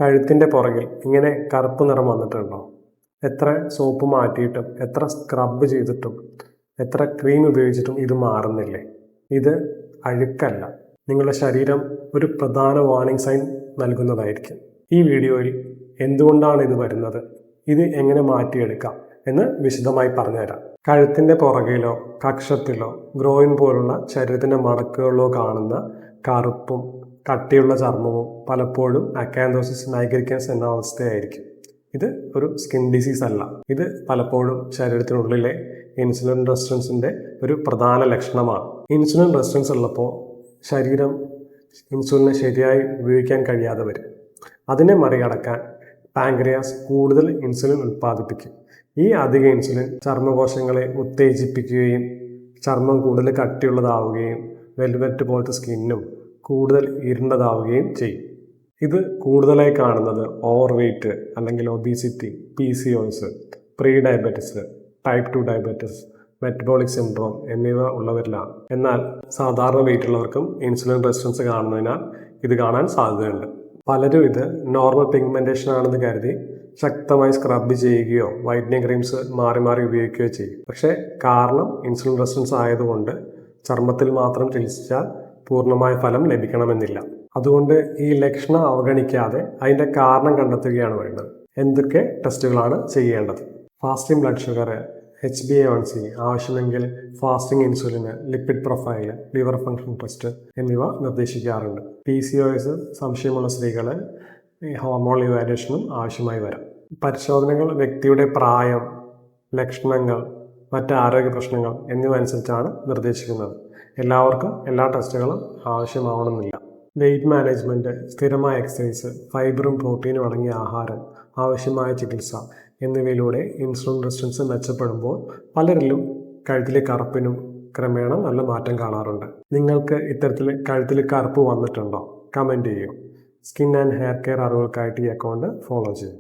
കഴുത്തിൻ്റെ പുറകിൽ ഇങ്ങനെ കറുപ്പ് നിറം വന്നിട്ടുണ്ടോ? എത്ര സോപ്പ് മാറ്റിയിട്ടും എത്ര സ്ക്രബ് ചെയ്തിട്ടും എത്ര ക്രീം ഉപയോഗിച്ചിട്ടും ഇത് മാറുന്നില്ലേ? ഇത് അഴുക്കല്ല, നിങ്ങളുടെ ശരീരം ഒരു പ്രധാന വാർണിംഗ് സൈൻ നൽകുന്നതായിരിക്കും. ഈ വീഡിയോയിൽ എന്തുകൊണ്ടാണ് ഇത് വരുന്നത്, ഇത് എങ്ങനെ മാറ്റിയെടുക്കാം എന്ന് വിശദമായി പറഞ്ഞുതരാം. കഴുത്തിൻ്റെ പുറകിലോ കക്ഷത്തിലോ ഗ്രോയിൻ പോലുള്ള ശരീരത്തിൻ്റെ മടക്കുകളിലോ കാണുന്ന കറുപ്പും കട്ടിയുള്ള ചർമ്മവും പലപ്പോഴും അക്കാന്തോസിസ് നൈഗ്രിക്കൻസ് എന്ന അവസ്ഥയായിരിക്കും. ഇത് ഒരു സ്കിൻ ഡിസീസ് അല്ല. ഇത് പലപ്പോഴും ശരീരത്തിനുള്ളിലെ ഇൻസുലിൻ റെസിസ്റ്റൻസിൻ്റെ ഒരു പ്രധാന ലക്ഷണമാണ്. ഇൻസുലിൻ റെസിസ്റ്റൻസ് ഉള്ളപ്പോൾ ശരീരം ഇൻസുലിനെ ശരിയായി ഉപയോഗിക്കാൻ കഴിയാതെ വരും. അതിനെ മറികടക്കാൻ പാൻക്രിയാസ് കൂടുതൽ ഇൻസുലിൻ ഉൽപ്പാദിപ്പിക്കും. ഈ അധിക ഇൻസുലിൻ ചർമ്മകോശങ്ങളെ ഉത്തേജിപ്പിക്കുകയും ചർമ്മം കൂടുതൽ കട്ടിയുള്ളതാവുകയും വെൽവെറ്റ് പോലത്തെ സ്കിന്നും കൂടുതൽ ഇരുണ്ടതാവുകയും ചെയ്യും. ഇത് കൂടുതലായി കാണുന്നത് ഓവർ വെയ്റ്റ് അല്ലെങ്കിൽ obesity, PCOS, pre diabetes, type 2 diabetes, metabolic syndrome എന്നിവ ഉള്ളവരിലാണ്. എന്നാൽ സാധാരണ വെയിറ്റ് ഉള്ളവർക്കും ഇൻസുലിൻ റെസിസ്റ്റൻസ് കാണുന്നതിനാൽ ഇത് കാണാൻ സാധ്യതയുണ്ട്. പലരും ഇത് നോർമൽ പിഗ്മെൻറ്റേഷൻ ആണെന്ന് കരുതി ശക്തമായി സ്ക്രബ് ചെയ്യുകയോ വൈറ്റനിങ് ക്രീംസ് മാറി മാറി ഉപയോഗിക്കുകയോ ചെയ്യും. പക്ഷേ കാരണം ഇൻസുലിൻ റെസിസ്റ്റൻസ് ആയതുകൊണ്ട് ചർമ്മത്തിൽ മാത്രം ചികിത്സിച്ചാൽ പൂർണ്ണമായ ഫലം ലഭിക്കണമെന്നില്ല. അതുകൊണ്ട് ഈ ലക്ഷണം അവഗണിക്കാതെ അതിൻ്റെ കാരണം കണ്ടെത്തുകയാണ് വേണ്ടത്. എന്തൊക്കെ ടെസ്റ്റുകളാണ് ചെയ്യേണ്ടത്? ഫാസ്റ്റിംഗ് ബ്ലഡ് ഷുഗർ, HbA1c, ആവശ്യമെങ്കിൽ ഫാസ്റ്റിംഗ് ഇൻസുലിന്, lipid profile, liver function test എന്നിവ നിർദ്ദേശിക്കാറുണ്ട്. PCOS സംശയമുള്ള സ്ത്രീകൾ ഹോർമോൺ ഇവാലുവേഷനും ആവശ്യമായി വരാം. പരിശോധനകൾ വ്യക്തിയുടെ പ്രായം, ലക്ഷണങ്ങൾ, മറ്റ് ആരോഗ്യ പ്രശ്നങ്ങൾ എന്നിവ അനുസരിച്ചാണ് നിർദ്ദേശിക്കുന്നത്. എല്ലാവർക്കും എല്ലാ ടെസ്റ്റുകളും ആവശ്യമാവണമെന്നില്ല. വെയ്റ്റ് മാനേജ്മെൻറ്റ്, സ്ഥിരമായ എക്സസൈസ്, ഫൈബറും പ്രോട്ടീനും അടങ്ങിയ ആഹാരം, ആവശ്യമായ ചികിത്സ എന്നിവയിലൂടെ ഇൻസുലിൻ റെസിസ്റ്റൻസ് മെച്ചപ്പെടുമ്പോൾ പലരിലും കഴുത്തിലെ കറുപ്പിനും ക്രമേണ നല്ല മാറ്റം കാണാറുണ്ട്. നിങ്ങൾക്ക് ഇത്തരത്തിൽ കഴുത്തിൽ കറുപ്പ് വന്നിട്ടുണ്ടോ? കമൻറ്റ് ചെയ്യൂ. സ്കിൻ ആൻഡ് ഹെയർ കെയർ അറിവുകൾക്കായിട്ട് ഈ അക്കൗണ്ട് ഫോളോ ചെയ്യും.